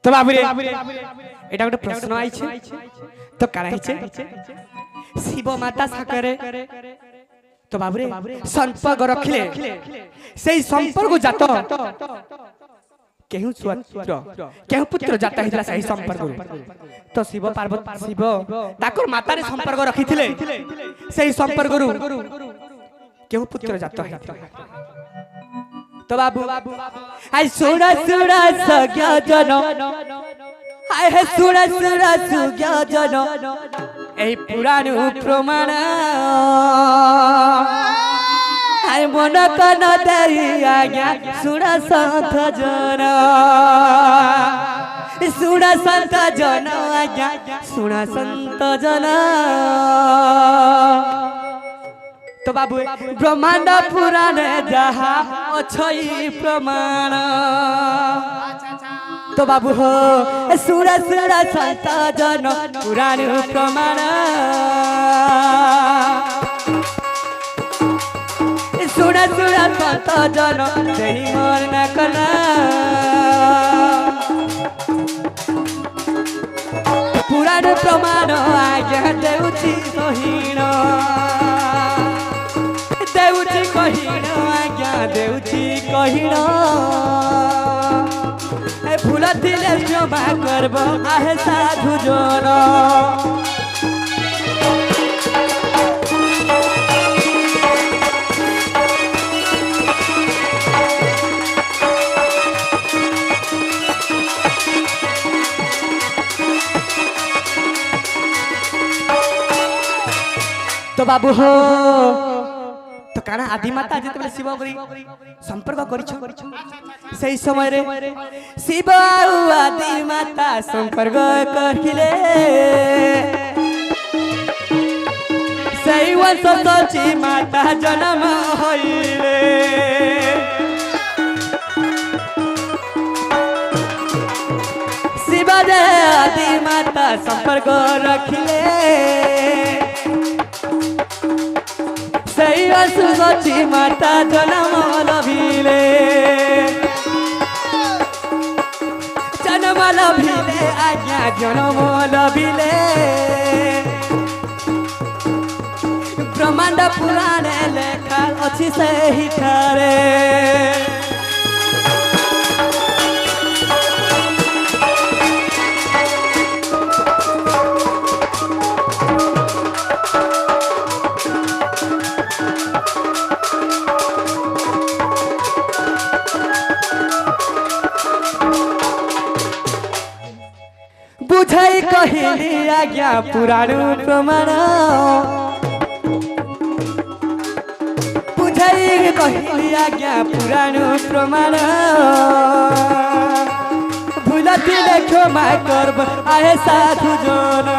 तो बाबुरे एटा गोटे प्रश्न आइछे तो कराइछे शिव माता साकरे तो बाबुरे संपर्क रखिले सेही संपर्क जात केहू पुत्र केहू पुत्र जाता हिला सही संपर्क तो शिव पार्वती शिव ताकर माता रे संपर्क रखिथिले सेही संपर्क केहू पुत्र जात है तो बाबू आई सुना सुना सज्ञा जन आई है सुना सुना सज्ञा जन ए पुराण प्रमाण आई मन कन देरी आज्ञा सुना संत जन सुना संत जन आज्ञा सुना संत जन तो बाबू ब्रह्मांड पुराण जहा अच्छी प्रमाण तो बाबू हो सुरा सुरा संत जन पुराण प्रमाण सुरा सुरा संत जन जही मन न कला पुराण प्रमाण आज्ञा देउछि सहीन देउछि कहिन आज्ञा देउछि कहिन ए फूल दिले क्षमा करब आहे साधु जन तो बाबू हो तो काना आदि माता जेतबे शिव करी संपर्क करिछ सही समय रे शिव आदि माता संपर्क करिले सही वंश सची माता जन्म होइले शिव आदि माता संपर्क रखिले सही असुची माता जन्म लभिले आज्ञा जन्म लभिले ब्रह्मांड पुराण लेखा अच्छी सही ठारे बुझाई कहली आज्ञा पुराण प्रमाण बुझाई कहली आज्ञा पुराण प्रमाण भूलती क्षमा करब आहे साधु जन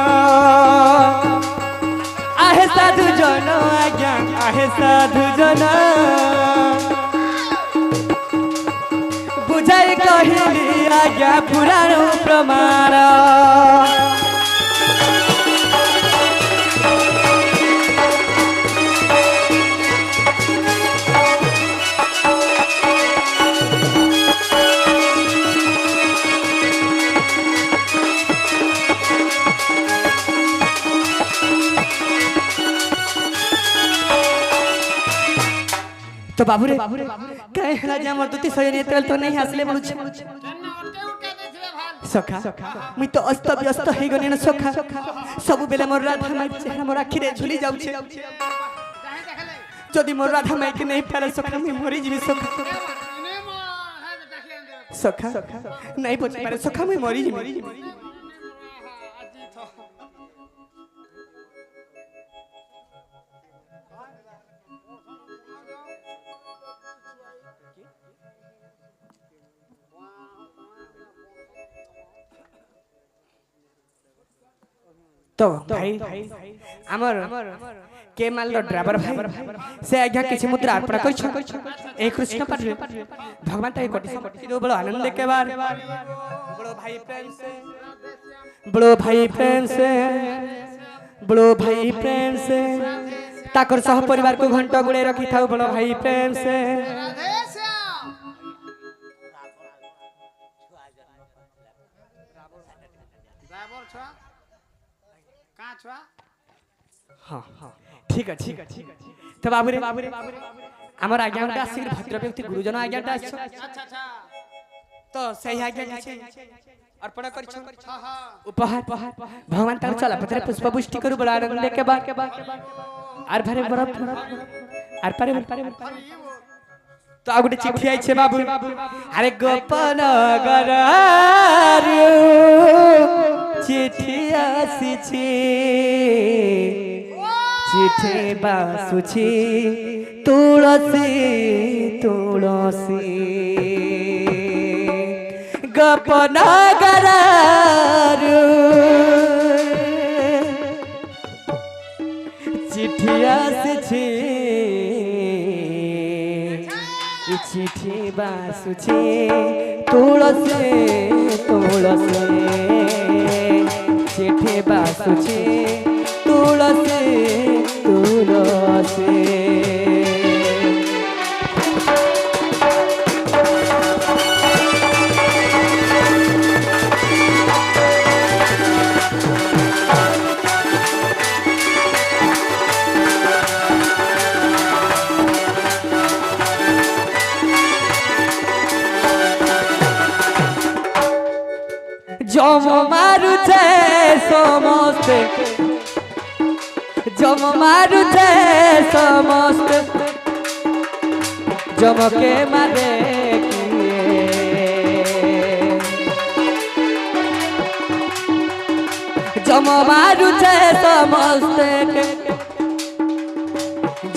आज्ञा आहे साधु जन बुझाई कहली आज्ञा पुराण प्रमाण तो बाबू रे कहे हला जे हमर दुती सयनी तेल तो नहीं हसले बोलु सखा मुई तो अस्त व्यस्त हे गनी न सखा सब बेले मोर राधा माई चेहरा मोर आखि रे झुली जाउ छे जदी मोर राधा माई के नहीं पाले सखा मुई मरि जिवि सखा नहीं पछ पारे सखा मुई मरि जिवि तो भाई हमर के माल ड्राइवर भाई से आज्ञा किछि मुद्रा अर्पण करिछ ए कृष्ण पाठ भगवान ताई कोटि संपत्ति दो बड़ो आनंद के बार बड़ो भाई प्रेम से बड़ो भाई प्रेम से बड़ो भाई प्रेम से ताकर सह परिवार को घंटा गुड़े रखी था बड़ो भाई प्रेम से ड्राइवर छुआ कहाँ छुआ हाँ ठीक है तो बाबूरे আমার আজ্ঞাটা আসছে ভদ্র ব্যক্তি গুরুজন আজ্ঞাটা আসছে अच्छा अच्छा তো সেই আজ্ঞা নিচে অর্পণ করছ हाँ हाँ উপহার ভগবান তার চলা পথে পুষ্পপুষ্টি করু বড় আনন্দ के बाद আর ভারে বরফ আর পারে তো আগুটে চিঠি আইছে বাবু আরে গোপন গরার চিঠি আসিছে চিঠি বাসুছি তুলসী তুলসী গোপন গরার চিঠি আসিছে চিঠি বাসুছি তুলসী তুলসী চিঠি বাসুছি তুলসী তুলসী জম মারুছে সমস্তে জম মারুছে সমস্তে জমকে মারে জম মারুছে সমস্তে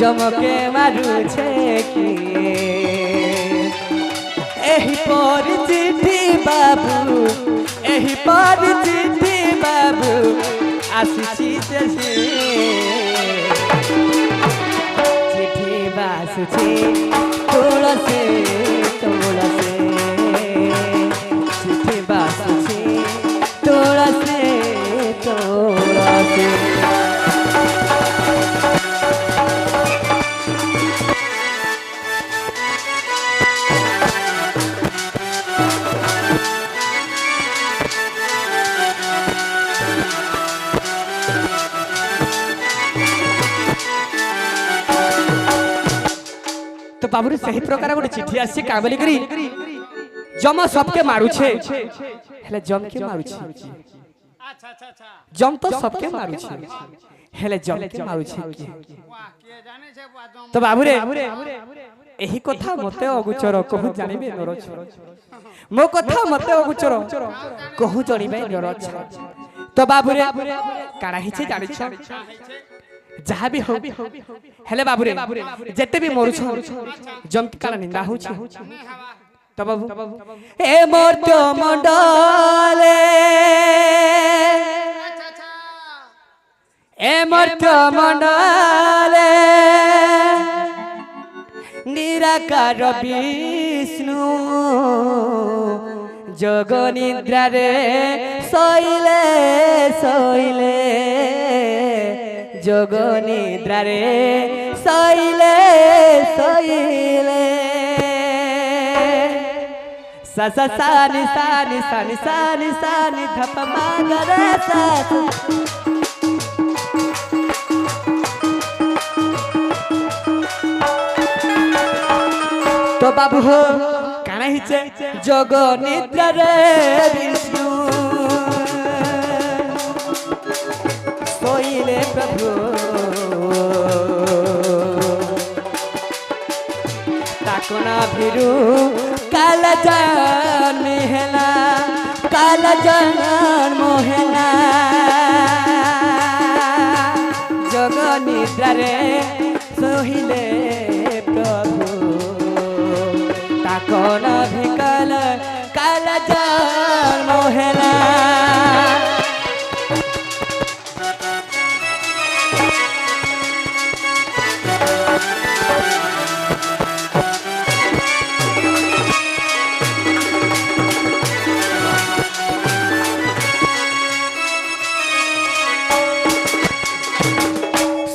জমকে মারুছে কি এহি পর চিঠি বাবু এহি পর চিঠি বাবু আসিছি চিঠি বাসুছি তুলসী তুলসী চিঠি বাসুছি তুলসী তুলসী तो बाबू सही प्रकार गोटे चिठी आसी का बोली करी जम सबके मारुछे हेले जम के मारुछे अच्छा अच्छा अच्छा जम तो सबके मारुछे हेले जम के मारुछे वाह के जाने छे बाजम तो बाबू रे एही कथा मते अगुचर कहू जानिबे नरछ मो कथा मते अगुचर कहू जणिबे नरछ तो बाबू रे काड़ा हिचे जानिछ जहाँ भी हो हेले बाबू रे जेते भी मरुछ जम के काला निंदा होछ तो बाबू ए मोर तो मंडले अच्छा अच्छा ए मोर तो मंडले निराकार विष्णु जोग निद्रा रे शैले शैले जोग निद्रा रे शैले शैले सा सा सा नि सा नि सा नि सा नि सा नि धप मा ग रे सा तो बाबू हो काना हिचे जोग निद्रा रे विष्णु सोइले प्रभु ताकोना भिरु काला जान हेला काला जान मोहेला जोग निद्रा रे सोइले प्रभु ताकोना भिकल काला जान मोहेला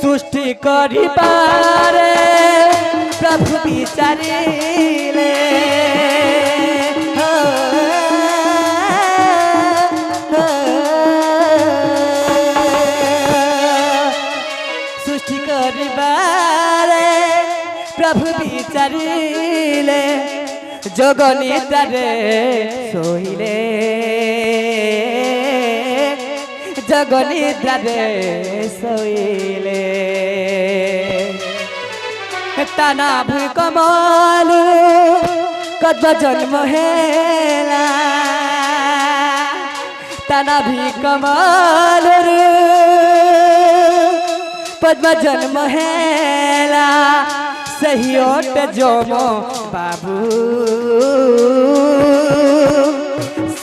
सृष्टि करिबारे प्रभु विचारिले জগনিদ্রারে শোইলে জগনিদ্রারে শোইলে টানা ভুই কমল কদ্ম জন্ম হেলা টানা ভি কমল পদ্ম জন্ম হেলা सही ओट जोमो बाबू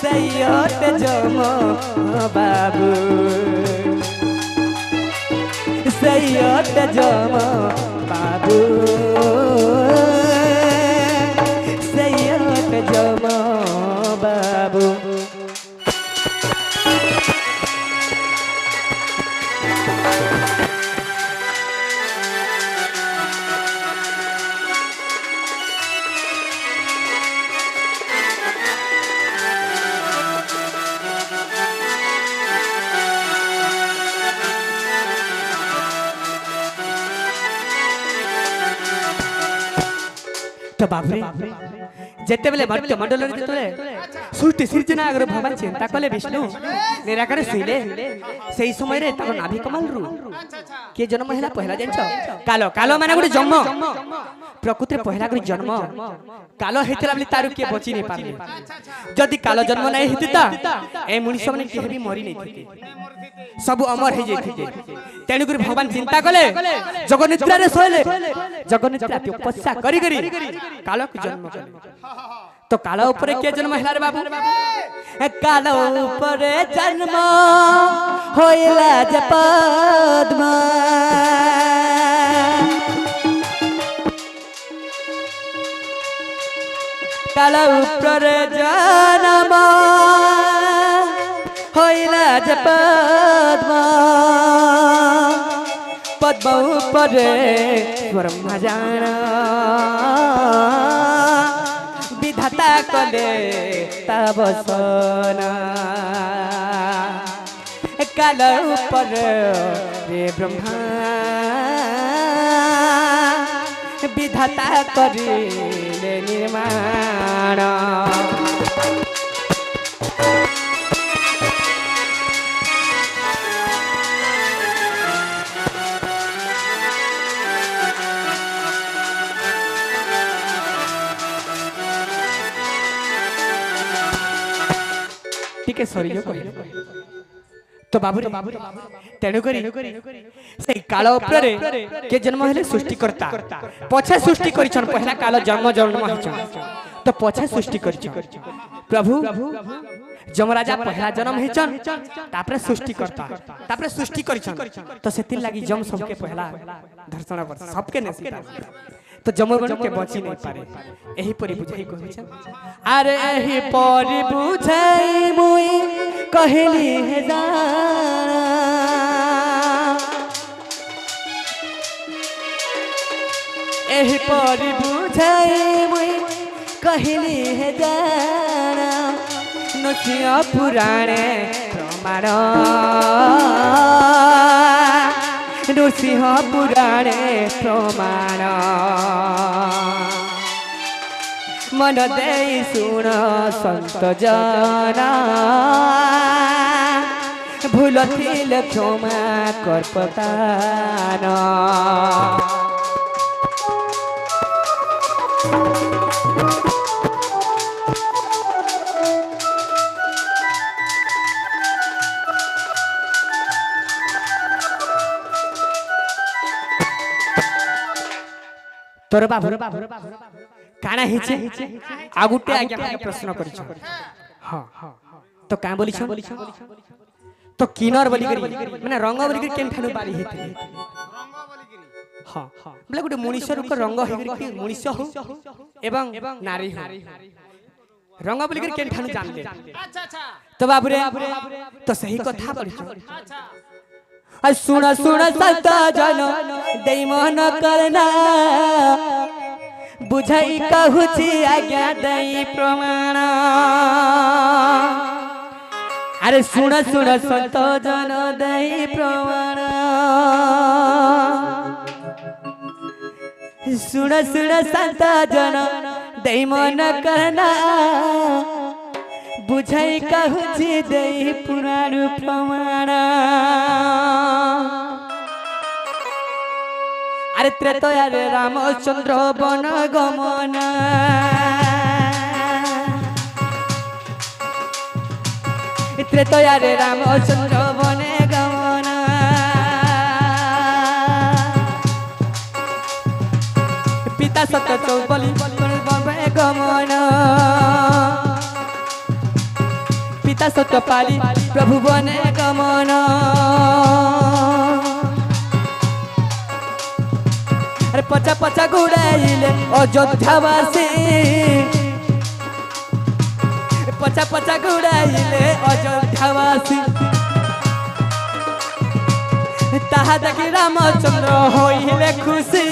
सही ओट जोमो बाबू सही ओट जोमो बाबू सही ओट जोमो बाबू तो बाबरे जेते बेले मर्त्य मंडल रे जेते सृष्टि सृजना अगर भगवान चिंता कले विष्णु निराकार सुइले सेही समय रे तार नाभि कमल रु के जन्म हैला पहिला जानछ कालो कालो माने गुडी जन्म प्रकृति पहिला गुडी जन्म कालो हेतला बली तारु के बची नै पाबे जदी कालो जन्म नै हेतिता ए मनुष्य माने केहे भी मरि नै थिते सब अमर हे जेथिते तेनु गुडी भगवान चिंता कले जगनिद्रा रे सोइले जगनिद्रा तपस्या करी करी कालो के जन्म तो कालो ऊपर के जन्म हैला रे बाबू कालो ऊपर जन्म होइला जे पद्मा कालो ऊपर जन्म होइला जे पद्मा पद्म ऊपर ब्रह्मा जाना विधाता कले तबसना काल ऊपर रे ब्रह्मा विधाता करिले निर्माण ठीक है सॉरी जो तो बाबू तेणु करी से काल ऊपर के जन्म हेले सृष्टि करता पछे सृष्टि करिछन पहला काल जन्म जन्म हिचन तो पछे सृष्टि करिछन प्रभु जमराजा पहला जन्म हिचन तापरे सृष्टि करता तापरे सृष्टि करिछन तो सेति लागि जम सबके पहला दर्शन कर सबके नसीब तो जमगण के बची नहीं पारे एही परि बुझाई कहै छ अरे एही परि बुझाई मुई कहली हे जाना एही परि बुझाई मुई कहली हे जाना नसिया पुराणे प्रमाण नृसिंह पुराणे प्रमाण मन दे सुन संत जना भूल थिल क्षमा कर्पतान तोर बाबू काना हिचे आ गुटे आज्ञा के प्रश्न करिछ हां तो का बोलिछ तो किनर बोली करी माने रंग बोली करी केन ठानु बारी हेते रंग बोली करी हां बोले गुटे मनुष्य को रंग हे करी मनुष्य हो एवं नारी हो रंग बोली करी केन ठानु जानते अच्छा अच्छा तो बाबू रे तो सही कथा बोलिछ अच्छा सुन सुन संत जन देई मन करना बुझाई कहूची आज्ञा देई प्रमाण अरे सुन सुन संत जन देई प्रमाण सुन सुन संत जन दे मन करना बुझाई कहूँ दे पुराण प्रमाण अरे त्रेतया रे रामचंद्र वन गमन त्रेतया रे रामचंद्र वन गमन पिता सत्य चौबली गमन पिता सत्य पाली प्रभु बने गमन अरे पचा पचा गुड़ाइले अयोध्यावासी पचा पचा गुड़ाइले अयोध्यावासी ताहा देखी रामचंद्र होइले खुशी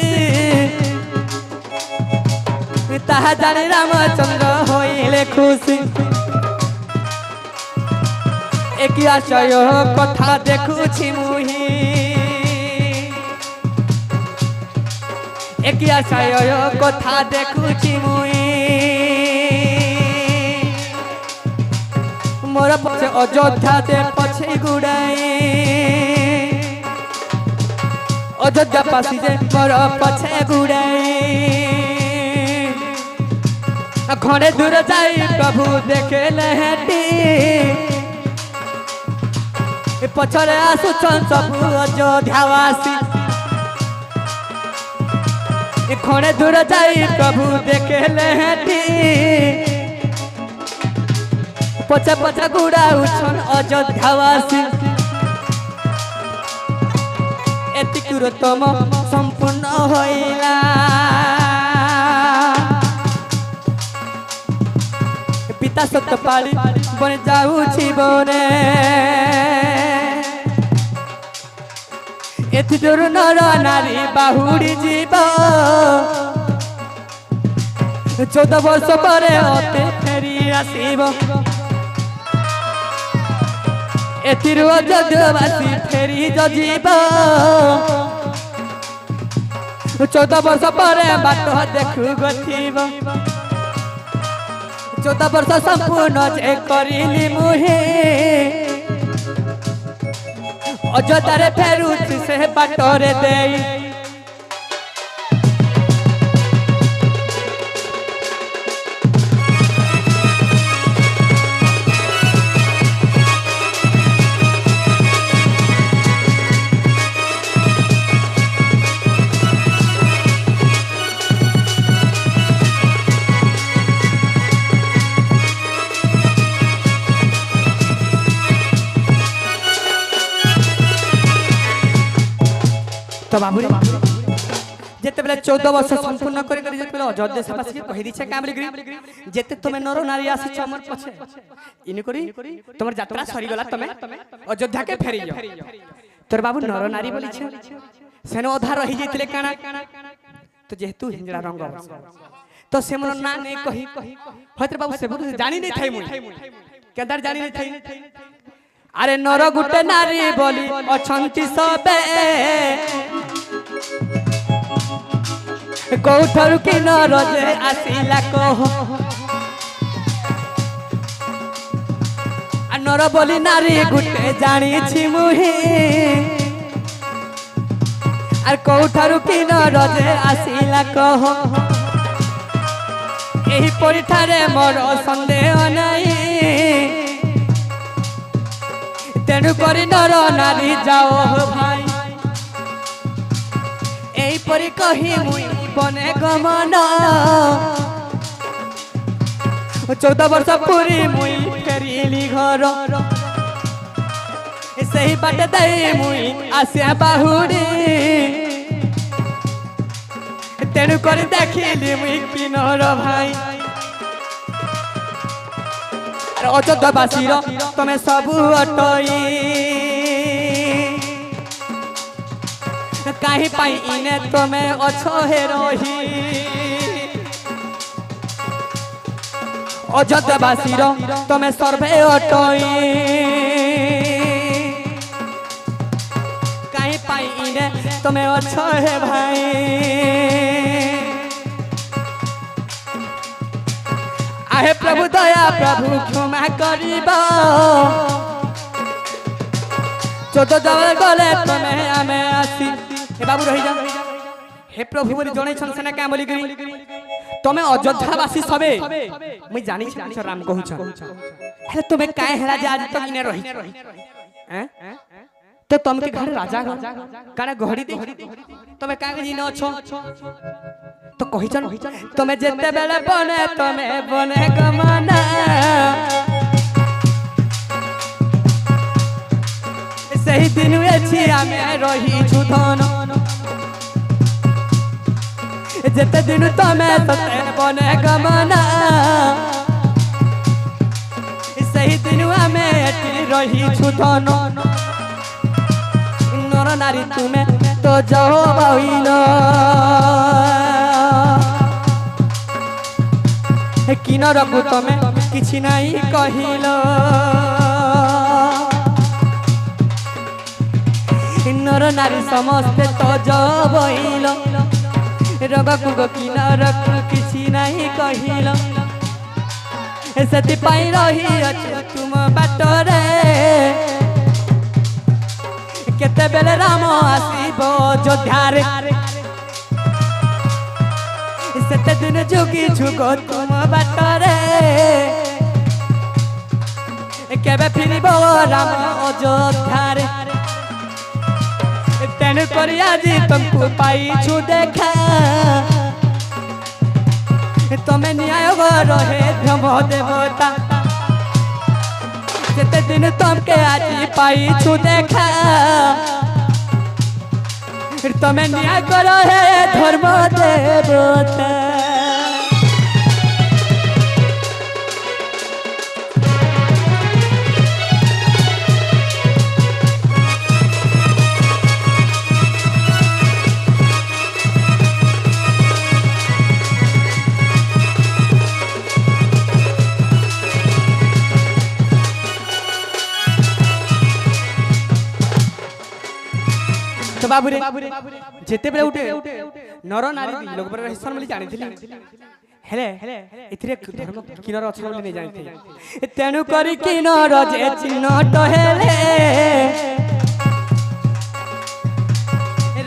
ताहा जाने रामचंद्र होइले खुशी एक आशय कथा देखुछि मुही एक आशय कथा देखुछि मुई मोर पछे अयोध्या दे पछे गुड़ाई अयोध्या पासी जे मोर पछे गुड़ाई घरे दूर जाई प्रभु देखेले हेटी पछरे आसुछन सब अयोध्यावासी घरे दूर जाई प्रभु देखेले हेटी पचा पचा गुड़ा उछन अयोध्यावासी एतिकुरतम संपूर्ण होइला पिता सत्य पाली बन जाउछि बने एति दूर नर नारी बाहुड़ी जीव 14 वर्ष परे अते फेरी आसीब एतिरु अयोध्यावासी फेरी जीव 14 वर्ष परे बाट देखु गथिब 14 वर्ष संपूर्ण जे करिली मुहे अयोध्या फेरू से बाटरे देई तो बाबू जेते बेले 14 वर्ष संपूर्ण करी करी जेते बेले अयोध्या से पास कहि दिछे कामली गिरी जेते तुमे नर नारी आसी छ हमर पछे इनी करी तमर यात्रा सरी गला तमे अयोध्या के फेरी जाओ तोर बाबू नर नारी बोली छे सेनो अधा रही जेतले काना तो जेतु हिंजड़ा रंग तो से मोर ना नै कहि होतर बाबू से जानी नै थाई मुई केदार जानी नै थाई अरे नर गुटे नारी बोली अछंती सबे कौठरु कि नर जे आसिला कह आ नर बोली नारी गुटे जानी छी मुही आर कौठरु कि नर जे आसिला कह एही परिठारे मोर संदेह नहीं तेणु करी नर नारी जाओ भाई एई परी कही मुई बने गमन 14 वर्ष पूरी मुई फेरिली घर सही बाट दे मुई आसिया बाहुड़ी तेणु करी देखिली मुई किनर भाई अयोध्यावासी तमे सबू अटई कहीं पाई इने तमे अच्छो हे रही अयोध्यावासी तमे सर्वे अटई कहीं पाई इने तमे अच्छो हे भाई प्रभु दया प्रभु क्षमा करिबा चोद जब गले तमे आमे आसी ए बाबू रही जा हे प्रभु बोली जणे छन सेना का बोली गरी तमे अयोध्यावासी सबे मैं जानी छ राम कहू छ हे तमे काहे हेला जे आज तक इने रही हैं तो तुम के घर राजा काना घड़ी दे तमे काहे जिन अछो तो कहि छन तमे जेते बेले बने गमना सही दिन अछि आमे रही छु धन जेते दिन तमे सते बने गमना सही दिन आमे एठी रही छु धन नर नारी तुमे तो जाओ बाइलो किन रखु तमे किछि नाही कहिलो नर नारी समस्ते तो जबइलो रगकु किन रखु किछि नाही कहिलो सेति पाई रही अछु तुम बाटरे केते बेले राम आसीबो जोध्यारे सेते दिन जोगी जुगो तुम बाटरे केबे फिरिबो राम अयोध्यारे तेनु करी आज तुमको पाई छु देखा तमे न्याय रहे भ्रम देवता केते दिन तुमके आज पाई छु देखा तमे न्याय करो हे धर्म देवता तो बाबू रे जेते बेले उठे नर नारी लोग पर हिस्सा मिली जानि थिली हेले इथिरे धर्म किनर अछि बोली नै जानि थी तेनु करी किनर जे चिन्हट हेले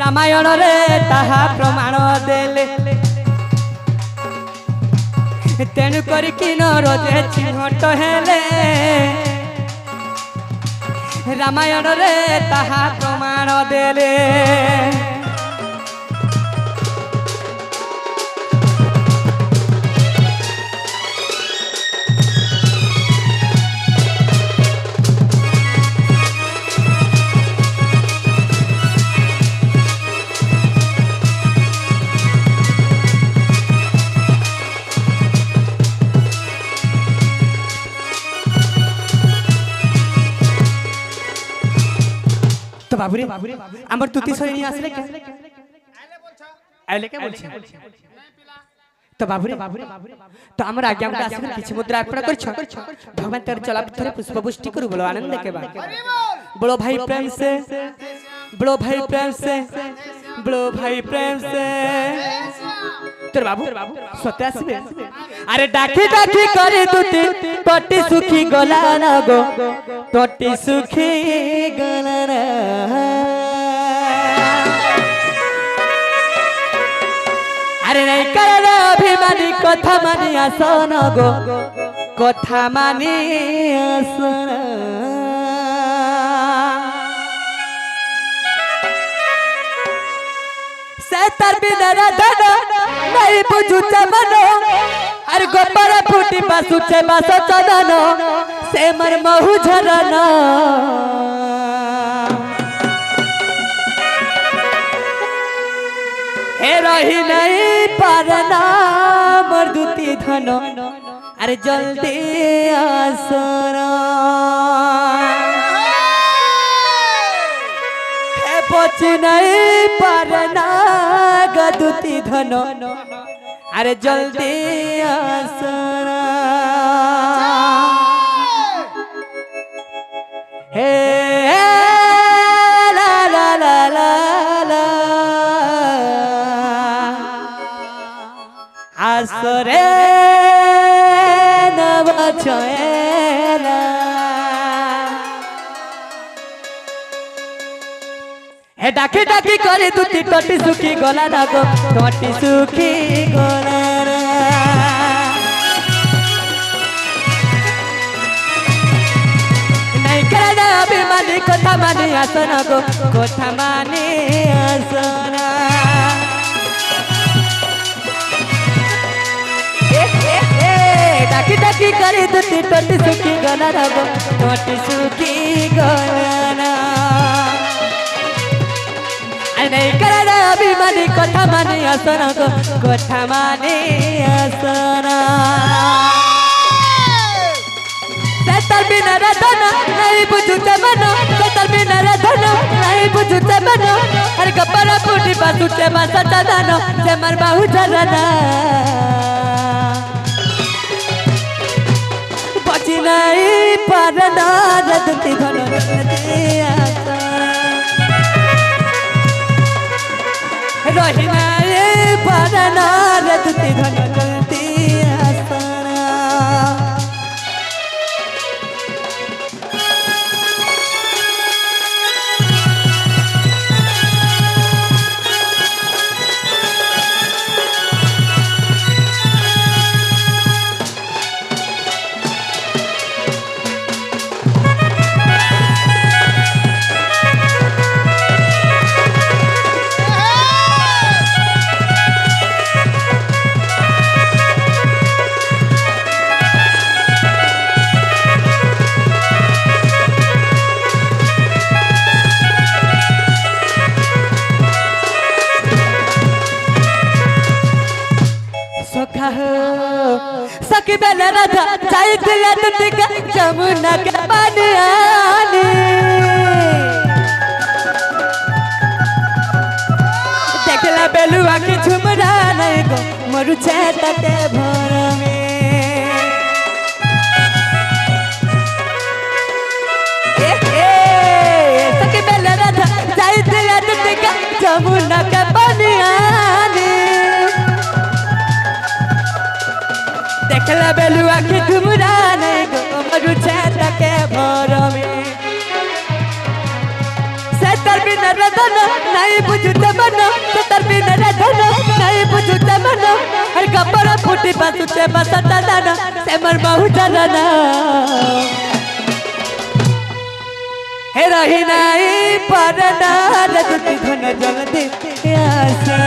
रामायण रे ताहा प्रमाण देले तेनु करी किनर जे चिन्हट हेले रामायण रे ताहा प्रमाण देले तो बाबूरे हमर तुति सही नहीं आसले के आइले के बोल छ तो बाबूरे तो हमर आज्ञा में आसले किछ मुद्रा अर्पण कर छ भगवान तेरे चला भितर पुष्प पुष्टि करू बोलो आनंद के बाद बोलो भाई प्रेम से बोलो भाई प्रेम से बोलो भाई प्रेम से तेरे बाबू सत्य आसबे अरे डाकी डाकी करे तुति टटी सुखी गला ना गो टटी सुखी गला ना अरे नहीं करे अभिमानी कथा मानी आसन गो कथा मानी आसन सेतर बिदरा धन नहीं बुझु चमन अरे गोपर फूटी बासुचे बासो चदन से मर महु झरन हे रही नहीं पारना मर्दुती धन अरे जल्दी आसरा हे पची नहीं पारना गदुती धन अरे जल्दी आसरा हे ला ला ला ला ला आसरे न छएला हे डाकी डाकी करे दुती टटी सुखी गला दागो टटी सुखी गला नहीं करे अभिमानी कथा मानी आसना गो कथा मानी आसना डाकी डाकी करे दुती टटी सुखी गला दागो टटी सुखी गला नहीं करे अभिमानी कथा मानी आसना को कथा मानी आसना सेतर बिना रधना नहीं बुझुते मनो सेतर बिना रधना नहीं बुझुते मनो हर कपड़ा फूटी बासुटे बासता दानो से मर बाहु जरना बची नहीं पारना रदती धनो दिया रहिना रे पारना रदती धन जलती आसना सखी बेला राधा चाय दिला तुतिका जमुना के पानी आनी देखला बेलुआ की झुमरा नहीं गो मरु छेता के भर में सखी बेला राधा चाय दिला तुतिका जमुना के पानी आनी देखला बेलुआ की घुमरा नहीं गो मरु छेता के भर में सेतर बिना रधना नहीं बुझुते मनो सेतर बिना रधना नहीं बुझुते मनो हर कपड़ा फूटी बासुटे बासता दाना से मर बाहु जरना हे रही नहीं पारना रदती धन जलती आसना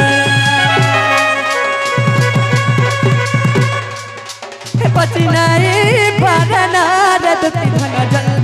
बची नहीं पारना रदती धन जल